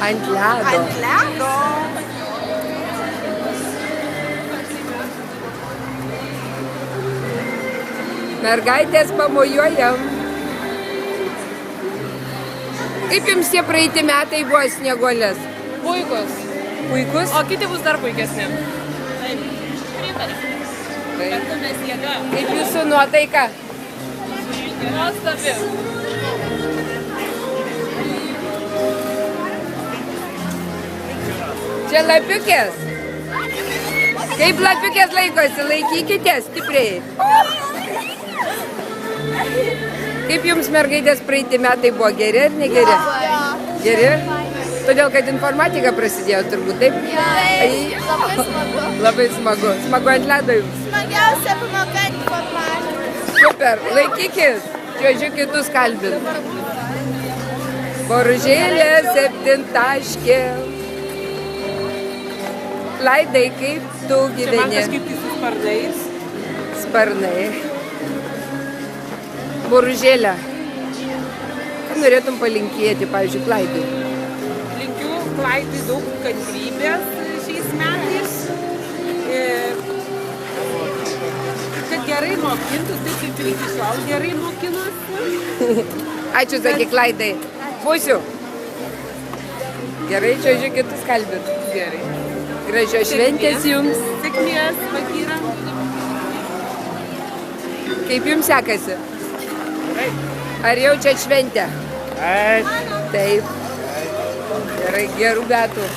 Ant ledo. Ant ledo. Mergaitės pamojuojam. Kaip jums tie praeiti metai buvo snieguolės? Puikus. Puikus? O kiti bus dar puikesni. Taip. Pritariu. Kartu mes jėga. Kaip jūsų nuotaika? Nuostabi. Čia lapiukės. Kaip lapiukės laikosi? Laikykitės stipriai. Kaip jums mergaitės praeiti metai buvo geri ar negeri? Geri? Todėl, kad informatika prasidėjo turbūt, taip? Taip, labai smagu. Labai smagu. Smagu ant ledo jums. Smagiausia pamoka informatika. Super, laikykis. Čiuožiu kitus kalbint. Boružėlė 7. Laidai, kaip tu Čia man gyveni? kažkaip tai su sparnais. Sparnai. Boružėlė. Ką norėtum palinkėti, pavyzdžiui, Klaidui? Linkiu Klaidui daug kantrybės šiais metais. Kad gerai mokintų, taip kaip ir iki šiol gerai mokinosi. Ačiū, sakė Klaidai. Būsiu. Gerai, čiuožiu kitus kalbint. Gerai. Gražios šventės jums. Sėkmės, Bakyra. Kaip jums sekasi? Ar jaučiat šventę? Taip. Gerai, gerų metų.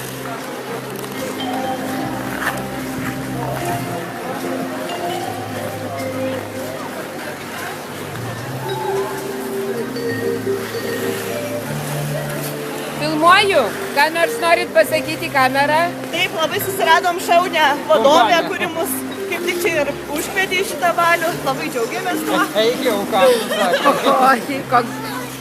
Filmuoju. Ką nors norit pasakyti į kamerą? Taip, labai susiradom šaunę vadovę, kuri mus kaip tik čia ir užkvietė į šitą balių. Labai džiaugiamės tuo. Oi, koks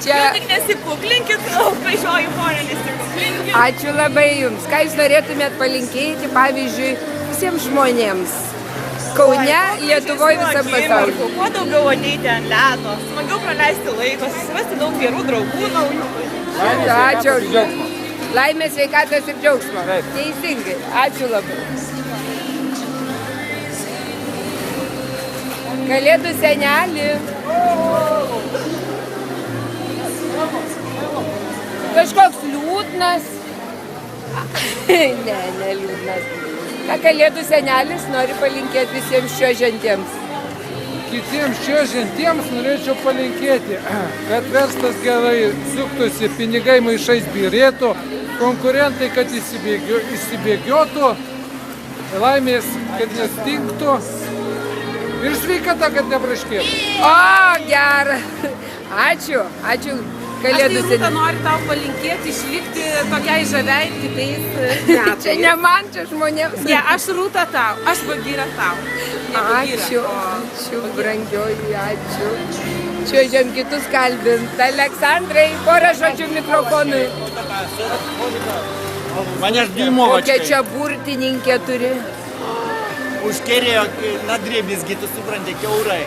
čia. Tik nesikuklinkit, gražioji ponė, nesikuklinkit. Ačiū labai jums. Ką jūs norėtumėt palinkėti, pavyzdžiui, visiems žmonėms? Kaune, Lietuvoje, visam pasaulyje. Kuo daugiau ateiti ant ledo, smagiau praleisti laiko, susirasti daug gerų draugų naujų. Ačiū. Laimės, sveikatos ir džiaugsmo. Teisingai. Ačiū labai. Kalėdų senelį. Kažkoks liūdnas. Ne liūdnas. Ką Kalėdų senelis nori palinkėti visiems čiuožiantiems? Kitiems čiuožiantiems norėčiau palinkėti, kad verslas gerai suktųsi, pinigai maišais byrėtų, konkurentai, kad įsibėgiotų, laimės, kad nestingtų ir sveikata, kad nebraškėtų. O, gera. Ačiū. Ačiū. Kalėdų Aš tai Rūta noriu tau palinkėti išlikti tokiai žaviai kitais metais. Čia ne man, čia žmonėms. Ne, aš Rūta tau, aš Bagyra tau. Ne Bagyra, Ačiū, o ačiū, brangioji, ačiū. Čiuožiam kitus kalbint. Aleksandrai, porą žodžių mikrofonui. Manęs Kokia dūmovačkai. čia burtininkė turi? Užkerėjo nadrėbisgi, tu supranti, kiaurai.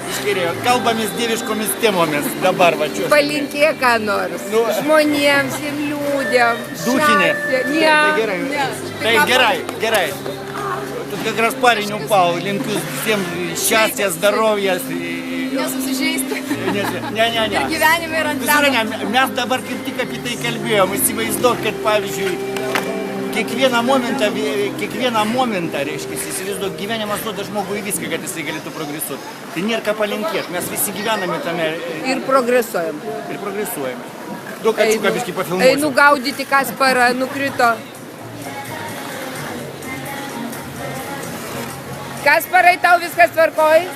Užkerėjo. Kalbamės dieviškomis temomis dabar vačiu. Palinkė ką nors. Nu. Žmonėms, jiem liūdėm. Духине. Ne. Gerai, gerai. Тут как раз парень упал. Линку всем счастья, здоровья. Nesusižeisti. Ne. Gyvenime ir ant ledo. Žiūrėk, mes dabar kaip tik apie tai kalbėjom. Įsivaizduok, kad pavyzdžiui, kiekvieną momentą, reiškia, įsivaizduok, gyvenimas duoda žmogui viską, kad jisai galėtų progresuoti. Tai nėra ką palinkėti. Mes visi gyvename tame Ir progresuojam. ir progresuojame. Daug kačiuką biškį pafilmuosiu. Einu gaudyti Kasparą, nukrito. Kasparai, tau viskas tvarkoj?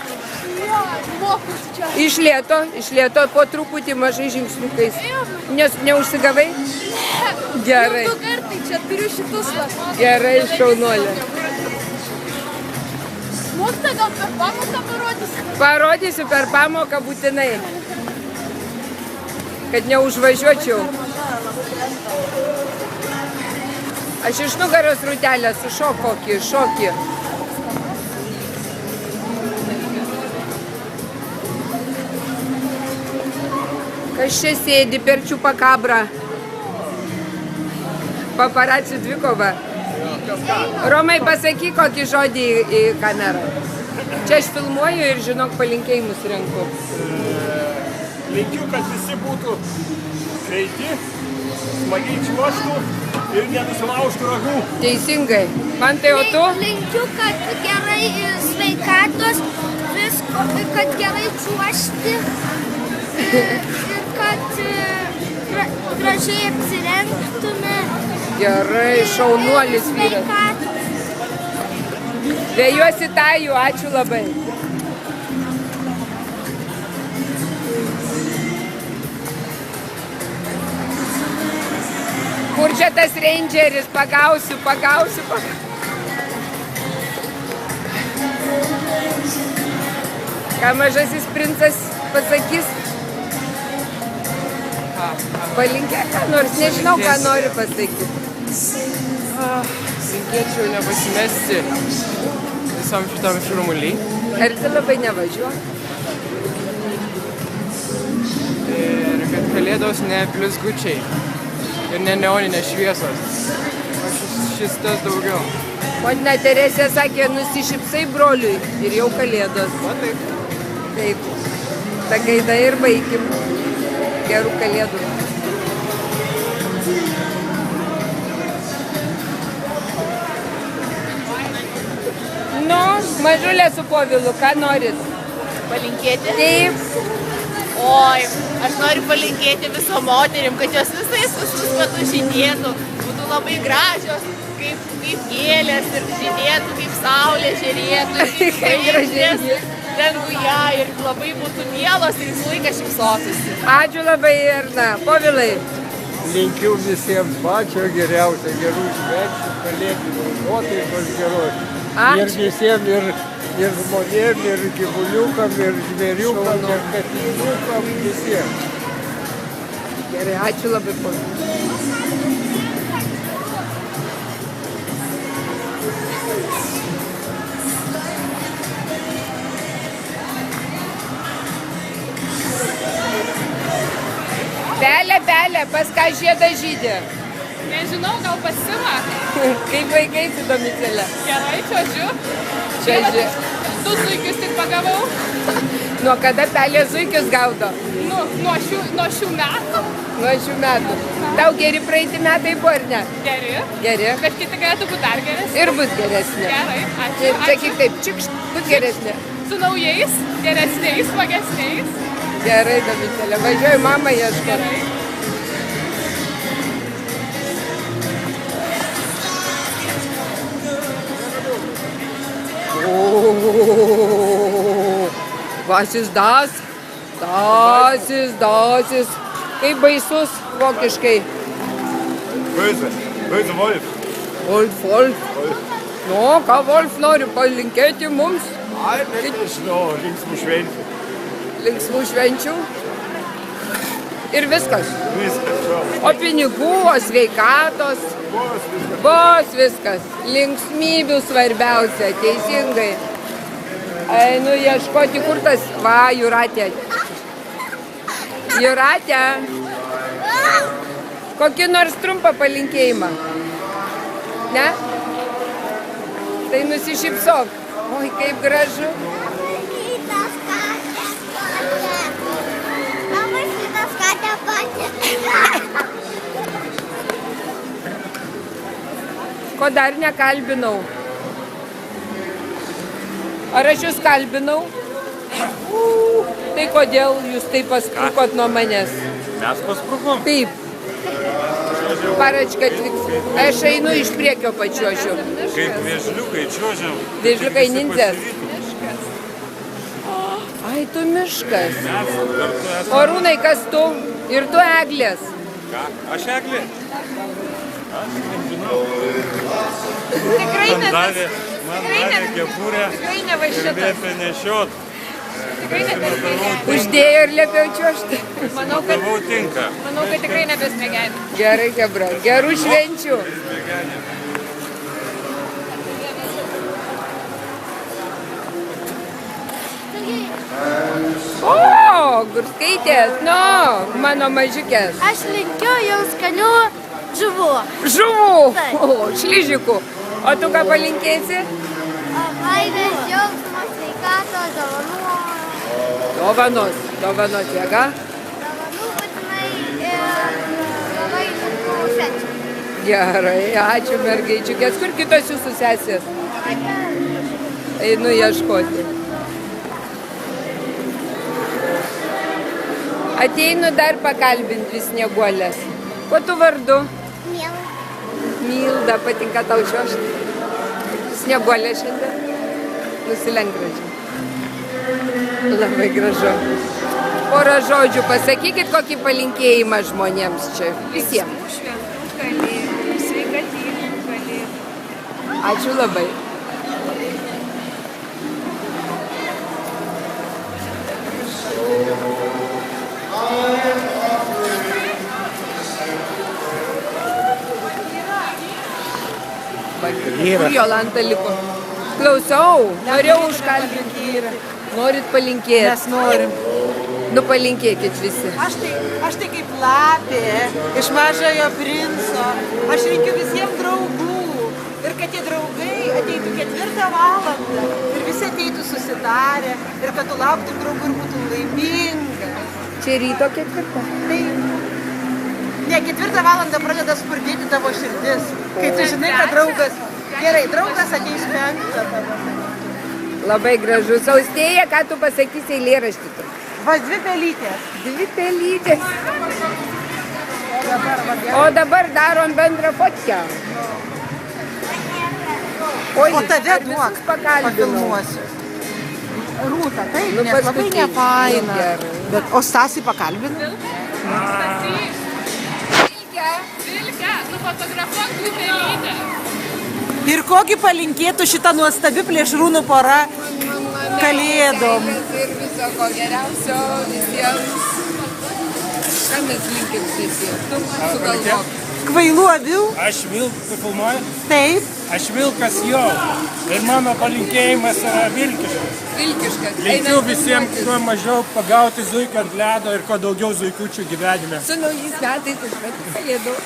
Jo, mokusi čia. Iš lėto, po truputį mažai žingsniukais. Neužsigavai? Gerai. Jau 2 kartai čia turiu šitus va. Gerai, šaunuolė. Mokytoja gal per pamoką parodysi? Parodysiu per pamoką būtinai. Kad neužvažiuočiau. Aš iš nugaros Rūtelę sušok šokį. Kas čia sėdi per čiupakabrą? Paparacių dvikova. Romai, pasakyk kokį žodį į kamerą. Čia aš filmuoju ir žinok palinkėjimus renku. Linkiu, kad visi būtų sveiki, smagiai čiuožtų ir nenusilaužtų ragų. Teisingai. Man tai o tu? Linkiu, kad gerai sveikatos, visko, kad gerai čiuožti ir kad gražiai apsirengtume. Gerai, šaunuolis vyras. Vėjuosi tajų, ačiū labai. Kur čia tas rangeris? Pagausiu. Ką mažasis princas pasakys? Palinkėk ką nors, nežinau, ką nori pasakyti. Linkėčiau nepasimesti visam šitam šurmuly. Ar tu labai nevažiuoji? Ir kad kalėdos ne blizgučiai ir ne neoninės šviesos. O šis tas daugiau. Motina Teresė sakė, nusišypsai broliui ir jau kalėdos. O taip. Taip. Ta gaida ir baigim. Gerų kalėdų. Nu, mažulė su Povilu, ką norit? Palinkėti? Taip. Oi, aš noriu palinkėti visom moterim, kad jos visus metus žydėtų, būtų labai gražios, kaip gėlės ir žydėtų, kaip saulė žėrėtų, kaip žvaigždės danguje ir labai būtų mielos ir visą laiką šypsotųsi. Ačiū labai, Erna. Povilai. Linkiu visiems pačio geriausio, gerų švenčių, kalėdinių nuotaikos geros. Ir visiems, ir žmonėm, ir gyvuliukam, ir žvėriukam, ir katiniukam, visiems. Gerai, ačiū labai, Povilai. Pelė, pas ką žiedą žydė? Nežinau, gal pasima. Kaip vaikais į Domicelę? Gerai, čiuožiu. Čiuožiu. 2 zuikius tik pagavau. Nuo kada pelė zuikius gaudo? Nuo šių metų. Nuo šių metų. Tau geri praeiti metai buvo, ar ne? Geri. Geri. Bet kiti galėtų būti dar geresni. Ir bus geresnė. Gerai, ačiū. Ir sakyk taip, čikšt, bus geresnė. Su naujais, geresniais, smagesniais. Gerai, Domicelė, važiuoju mamą ieškoti. Gerai. Was ist das? Das ist. Kaip baisus vokiškai. Böse Wolf. Wolf. Nu, ką Wolf nori palinkėti mums? Linksmų švenčių. Linksmų švenčių. Ir viskas. Viskas, jo. O pinigų, o sveikatos. Vos viskas. Linksmybių svarbiausia, teisingai. Einu ieškoti, kur tas. Va, Jūratė. Jūratė. Kokį nors trumpą palinkėjimą. Ne? Tai nusišypsok. Oi, kaip gražu. Ko dar nekalbinau? Ar aš jūs kalbinau? Tai kodėl jūs taip pasprukot nuo manęs? Mes pasprukom. Taip. Paračka atliks. Aš einu iš priekio pačiuošiu. Kaip vėžliukai čiuožiam. Vėžliukai nindzės. Ai, tu miškas. O Rūnai, kas tu? Ir tu Eglės. Ką? Aš Eglė? Aš nežinau. Tikrai ne tas. Man davė kepurę ir liepė nešiot. Tikrai ne tas. Uždėjo ir liepiau čiuožti. Manau, kad tinka. tikrai nebesmegeni. Gerai, Hebra. Gerų švenčių. O, Gurskaitės, nu, mano mažiukės. Aš linkiu jums skanių Žuvų. Žuvų! Taip. O, šlyžikų. O tu ką palinkėsi? Laimės, džiaugsmo, sveikatos, dovanų. Dovanos jėga. Dovanų būtinai ir labai linkiu švenčių. Gerai, ačiū mergaičiukės. Kur kitos jūsų sesės? Einu ieškoti. Ateinu dar pakalbinti Snieguolės. Kuo tu vardu? Mielai. Milda, patinka tau čiuožti? Snieguolė šiandien? Nusilenk gražiai. Labai gražu. Porą žodžių pasakykit, kokį palinkėjimą žmonėms čia. Visiems. Šventų kalėdų, sveikatingų kalėdų. Ačiū labai. Kur Jolanta liko? Klausau, norėjau užkalbinti vyrą. Norit palinkėti? Mes norim. Nu palinkėkit visi. Aš tai kaip lapė iš Mažojo princo. Aš linkiu visiems draugų. Ir kad tie draugai ateitų 4 valandą. Ir visi ateitų susitarę. Ir kad tu lauktum draugų ir būtum laiminga. Čia ryto 4. Tai ne 4 valandą pradeda spurdėti tavo širdis. Kai tu žinai, kad draugas... Gerai, draugas ateis 5. Labai gražus. Austėja, ką tu pasakysi eilėraštį? Va, 2 pelytės. 2 pelytės. O dabar darom bendrą fotkę. Oi, O tave ar duok, visus pakalbinau? pafilmuosiu. Rūta, taip, Nu, nes labai paskutinį. nefaina. Nu, gerai. Bet, o Stasį pakalbinai? Vilke, nufotografuok 2 pelytę. Ir kokį palinkėtų šitą nuostabi plėšrūnų pora kalėdom? Ir viso ko geriausio visiems. Ką mes linkim visiems? Tu sugalvok. Kvailų avių? Aš vilkas filmuoju, Taip. aš vilkas jau. Ir mano palinkėjimas yra vilkiškas. Vilkiškas. Linkiu visiems kuo mažiau pagauti zuikį ant ledo ir kuo daugiau zuikučių gyvenime. Su naujais metais iš metų kalėdų.